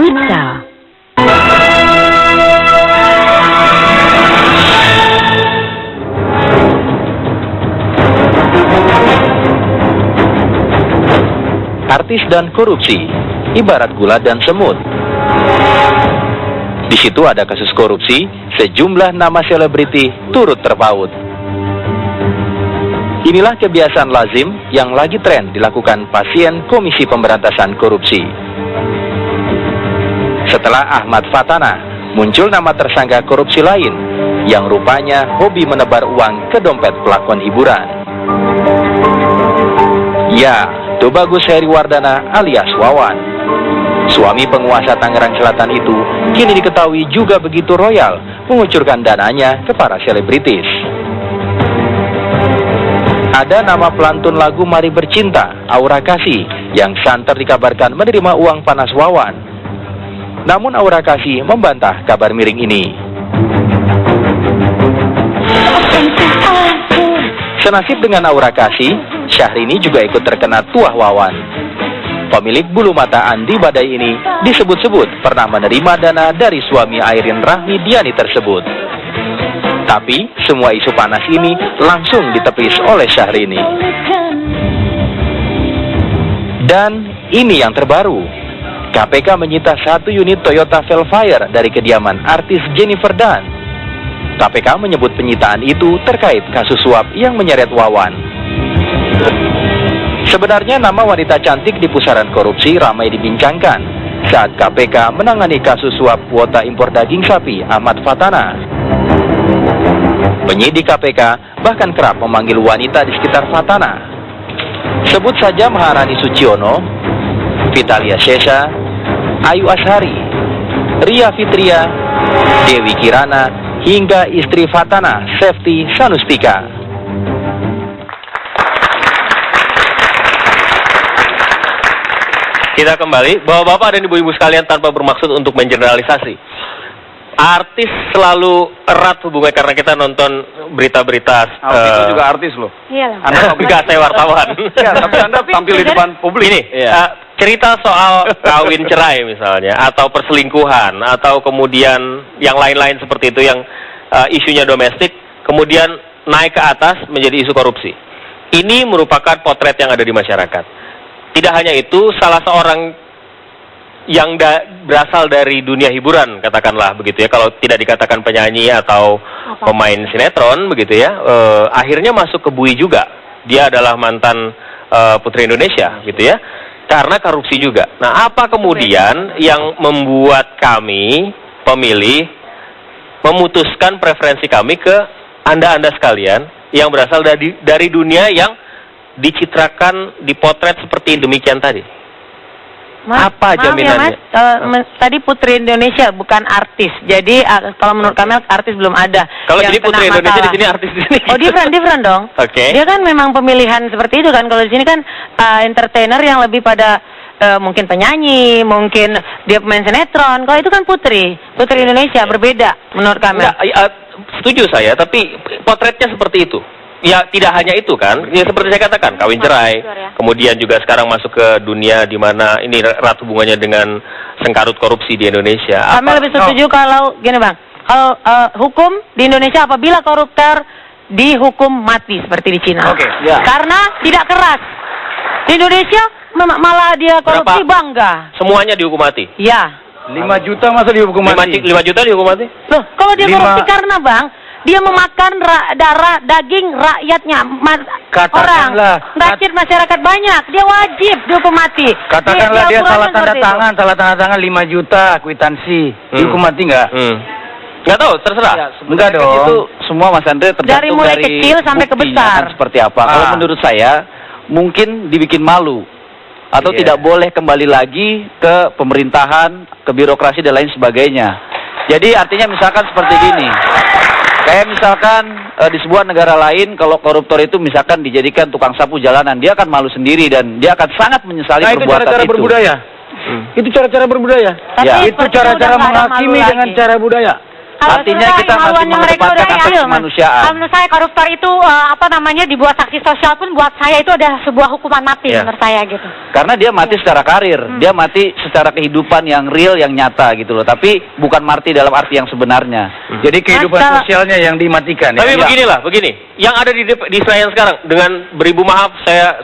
Buta. Artis dan korupsi, ibarat gula dan semut. Di situ ada kasus korupsi, sejumlah nama selebriti turut terpaut. Inilah kebiasaan lazim yang lagi tren dilakukan pasien Komisi Pemberantasan Korupsi. Setelah Ahmad Fatana, muncul nama tersangka korupsi lain yang rupanya hobi menebar uang ke dompet pelakon hiburan. Ya, Tubagus Heriwardana alias Wawan. Suami penguasa Tangerang Selatan itu kini diketahui juga begitu royal mengucurkan dananya ke para selebritis. Ada nama pelantun lagu Mari Bercinta, Aura Kasih, yang santer dikabarkan menerima uang panas Wawan. Namun Aura Kasih membantah kabar miring ini. Senasib dengan Aura Kasih, Syahrini juga ikut terkena tuah Wawan. Pemilik bulu mata Andi Badai ini disebut-sebut pernah menerima dana dari suami Airin Rahmi Diani tersebut. Tapi semua isu panas ini langsung ditepis oleh Syahrini. Dan ini yang terbaru. KPK menyita 1 unit Toyota Velfire dari kediaman artis Jennifer Dunn. KPK menyebut penyitaan itu terkait kasus suap yang menyeret Wawan. Sebenarnya nama wanita cantik di pusaran korupsi ramai dibincangkan saat KPK menangani kasus suap kuota impor daging sapi Ahmad Fatana. Penyidik KPK bahkan kerap memanggil wanita di sekitar Fatana. Sebut saja Maharani Suciono, Vitalia Sesa, Ayu Ashari, Ria Fitria, Dewi Kirana, hingga istri Fatana, Sefti Sanustika. Kita kembali, bapak-bapak dan ibu-ibu sekalian, tanpa bermaksud untuk mengeneralisasi. Artis selalu erat hubungannya karena kita nonton berita-berita. Itu juga artis loh. Iya. Anda juga saya wartawan. Ya, tapi Anda tampil di depan publik. Ini cerita soal kawin cerai misalnya, atau perselingkuhan, atau kemudian yang lain-lain seperti itu yang isunya domestik, kemudian naik ke atas menjadi isu korupsi. Ini merupakan potret yang ada di masyarakat. Tidak hanya itu, salah seorang yang berasal dari dunia hiburan, katakanlah begitu ya, kalau tidak dikatakan penyanyi atau pemain sinetron begitu ya, akhirnya masuk ke bui juga. Dia adalah mantan Putri Indonesia gitu ya, karena korupsi juga. Nah, apa kemudian yang membuat kami pemilih memutuskan preferensi kami ke anda-anda sekalian yang berasal dari dunia yang dicitrakan, dipotret seperti demikian tadi? Mas, apa jaminannya? Ya, Mas, tadi Putri Indonesia bukan artis. Jadi kalau menurut kami artis belum ada. Kalau jadi Putri Indonesia di sini, artis di sini. Oh, different dong. Oke. Dia kan memang pemilihan seperti itu kan. Kalau di sini kan entertainer yang lebih pada mungkin penyanyi, mungkin dia pemain sinetron. Kalau itu kan Putri Indonesia berbeda menurut kami. Setuju saya, tapi potretnya seperti itu. Ya, tidak hanya itu kan, ya seperti saya katakan, kawin cerai, kemudian juga sekarang masuk ke dunia di mana ini erat hubungannya dengan sengkarut korupsi di Indonesia. Kami lebih setuju kalau, gini Bang, kalau hukum di Indonesia apabila koruptor dihukum mati seperti di Cina. Karena tidak keras. Di Indonesia malah dia korupsi bangga. Semuanya dihukum mati? Ya. 5 juta masa dihukum mati? 5 juta dihukum mati? Loh, kalau dia korupsi karena Bang, dia memakan darah daging rakyatnya, orang, rakyat masyarakat banyak, dia wajib dihukum mati. Katakanlah dia salah tanda tangan 5 juta kwitansi, dihukum mati nggak? Nggak tahu, terserah. Ya, enggak dong. Itu semua Mas Andre tergantung dari mulai kecil sampai ke besar. Seperti apa? Kalau menurut saya mungkin dibikin malu atau tidak boleh kembali lagi ke pemerintahan, ke birokrasi dan lain sebagainya. Jadi artinya misalkan seperti gini. Kayak misalkan di sebuah negara lain kalau koruptor itu misalkan dijadikan tukang sapu jalanan, dia akan malu sendiri dan dia akan sangat menyesali perbuatan itu. Itu cara-cara berbudaya. Itu cara-cara berbudaya. Ya. Itu cara-cara menghakimi dengan cara budaya. Artinya kita masih mengedepankan asas kemanusiaan. Menurut saya koruptor itu dibuat saksi sosial pun buat saya itu adalah sebuah hukuman mati menurut saya gitu. Karena dia mati secara karir, dia mati secara kehidupan yang real, yang nyata gitu loh. Tapi bukan mati dalam arti yang sebenarnya. Jadi kehidupan sosialnya yang dimatikan. Tapi begini, yang ada di Senayan sekarang, dengan beribu maaf saya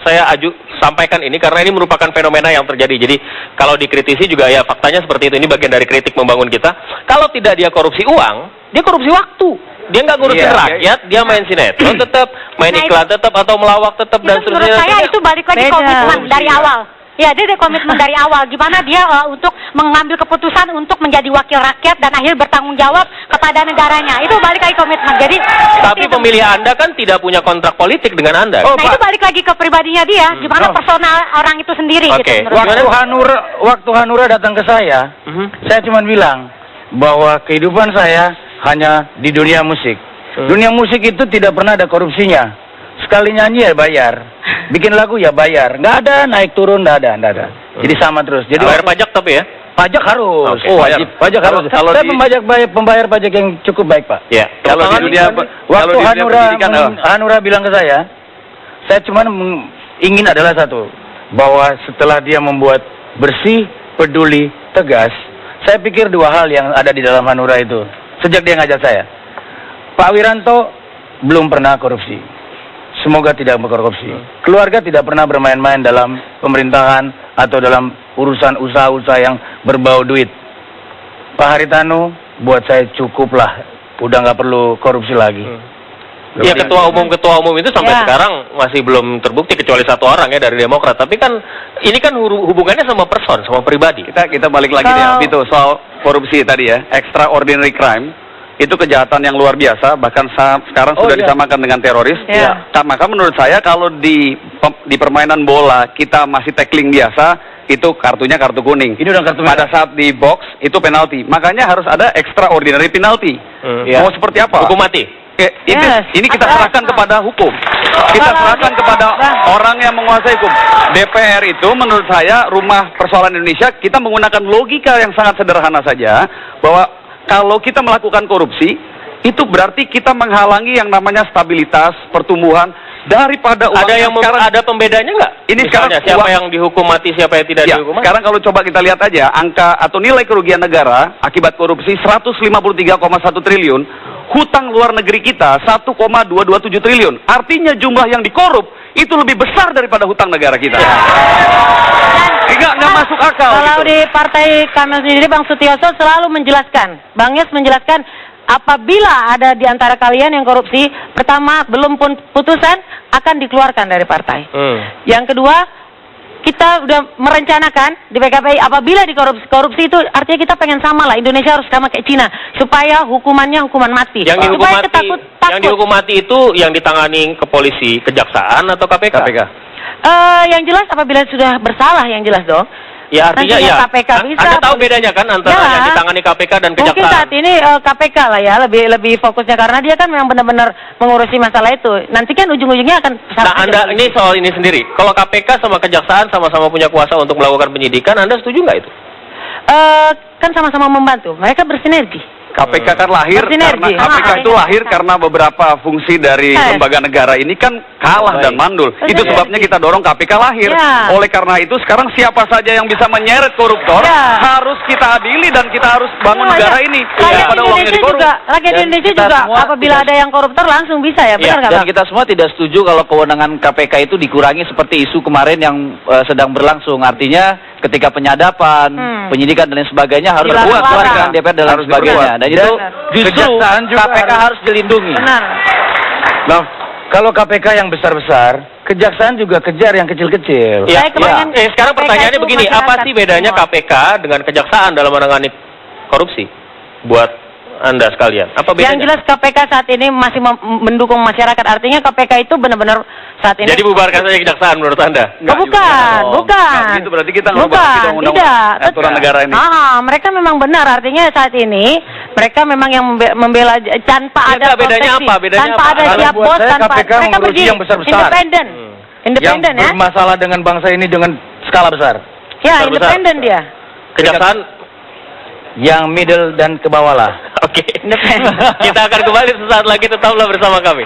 sampaikan ini karena ini merupakan fenomena yang terjadi. Jadi kalau dikritisi juga ya faktanya seperti itu. Ini bagian dari kritik membangun kita. Kalau tidak dia korupsi uang, dia korupsi waktu. Dia nggak ngurusin rakyat, dia main sinetron tetap, main iklan tetap, atau melawak tetap, dan seterusnya. Menurut saya itu balik lagi komitmen dari awal. Ya, dia ada komitmen dari awal. Gimana dia untuk mengambil keputusan untuk menjadi wakil rakyat dan akhir bertanggung jawab kepada negaranya. Itu balik lagi komitmen. Jadi, tapi pemilih Anda kan tidak punya kontrak politik dengan Anda. Nah, itu balik lagi ke pribadinya dia. Gimana personal orang itu sendiri. Gitu, waktu Hanura datang ke saya cuma bilang bahwa kehidupan saya hanya di dunia musik. Dunia musik itu tidak pernah ada korupsinya. Sekali nyanyi ya bayar, bikin lagu ya bayar, nggak ada naik turun, nggak ada. Jadi sama terus. Jadi bayar pajak tapi ya? Pajak harus. Okay. Pajak harus. Kalau saya pembayar pajak yang cukup baik, Pak. Ya. Kalau di dunia waktu Hanura bilang ke saya cuma ingin adalah satu, bahwa setelah dia membuat bersih, peduli, tegas, saya pikir dua hal yang ada di dalam Hanura itu. Sejak dia ngajak saya, Pak Wiranto belum pernah korupsi. Semoga tidak berkorupsi. Keluarga tidak pernah bermain-main dalam pemerintahan atau dalam urusan usaha-usaha yang berbau duit. Pak Haritanu buat saya cukuplah, udah nggak perlu korupsi lagi. Ya, ketua umum itu sampai sekarang masih belum terbukti kecuali satu orang ya dari Demokrat. Tapi kan ini kan hubungannya sama person, sama pribadi. Kita balik lagi deh, itu soal korupsi tadi ya, extraordinary crime. Itu kejahatan yang luar biasa, bahkan sekarang sudah disamakan dengan teroris. Maka menurut saya kalau di permainan bola kita masih tackling biasa, itu kartunya kartu kuning. Ini udah kartu merah. Pada saat di box itu penalti. Makanya harus ada extraordinary penalty. Mau seperti apa? Hukum mati. Ini kita serahkan kepada hukum. Kita serahkan kepada orang yang menguasai hukum. DPR itu menurut saya rumah persoalan Indonesia. Kita menggunakan logika yang sangat sederhana saja, bahwa kalau kita melakukan korupsi, itu berarti kita menghalangi yang namanya stabilitas, pertumbuhan, daripada uang ada pembedanya nggak? Ini misalnya, sekarang siapa yang dihukum mati, siapa yang tidak dihukum mati? Sekarang kalau coba kita lihat aja, angka atau nilai kerugian negara akibat korupsi 153,1 triliun, hutang luar negeri kita 1,227 triliun. Artinya jumlah yang dikorup itu lebih besar daripada hutang negara kita. Nggak masuk akal. Kalau di partai kami sendiri, Bang Sutioso selalu menjelaskan, Bang Yes menjelaskan, apabila ada di antara kalian yang korupsi, pertama belum pun putusan akan dikeluarkan dari partai. Yang kedua, kita udah merencanakan di PKPI apabila dikorupsi itu artinya kita pengen sama lah, Indonesia harus sama kayak Cina supaya hukumannya hukuman mati. Yang dihukum mati itu yang ditangani ke polisi, kejaksaan atau KPK? Yang jelas apabila sudah bersalah, yang jelas dong. Ya artinya KPK bisa. Anda tahu bedanya kan antara yang ditangani KPK dan kejaksaan? Mungkin saat ini KPK lah ya lebih fokusnya karena dia kan memang benar-benar mengurusi masalah itu. Nanti kan ujung-ujungnya akan. Nah, Anda ini soal ini sendiri. Kalau KPK sama kejaksaan sama-sama punya kuasa untuk melakukan penyidikan, Anda setuju nggak itu? Kan sama-sama membantu. Mereka bersinergi. KPK kan lahir karena beberapa fungsi dari lembaga negara ini kan kalah dan mandul. Itu sebabnya kita dorong KPK lahir. Oleh karena itu sekarang siapa saja yang bisa menyeret koruptor harus kita adili dan kita harus bangun negara ini daripada uangnya dikorup. Rakyat Indonesia juga apabila ada yang koruptor langsung bisa ya, benar nggak? Dan kita semua tidak setuju kalau kewenangan KPK itu dikurangi seperti isu kemarin yang sedang berlangsung. Artinya ketika penyadapan, penyidikan dan lain sebagainya harus dibuat dengan DPR dan lain sebagainya. Dan itu justru KPK harus dilindungi. Benar. Nah, kalau KPK yang besar-besar, kejaksaan juga kejar yang kecil-kecil. Sekarang pertanyaannya begini, apa sih bedanya KPK dengan kejaksaan dalam menangani korupsi? Buat Anda sekalian, apa bedanya? Yang jelas KPK saat ini masih mendukung masyarakat. Artinya KPK itu benar-benar saat ini. Jadi bubarkan saja kejaksaan menurut Anda? Bukan. Itu berarti kita ngerubah undang-undang aturan negara ini. Mereka memang benar. Artinya saat ini mereka memang yang membela tanpa ada bedanya proteksi, apa? Bedanya tanpa ada siap bos, tanpa mereka berdiri yang besar-besar. Independen yang bermasalah dengan bangsa ini dengan skala besar. Ya, independen dia. Kejaksaan yang middle dan ke bawah lah. Oke. Kita akan kembali sesaat lagi, tetaplah bersama kami.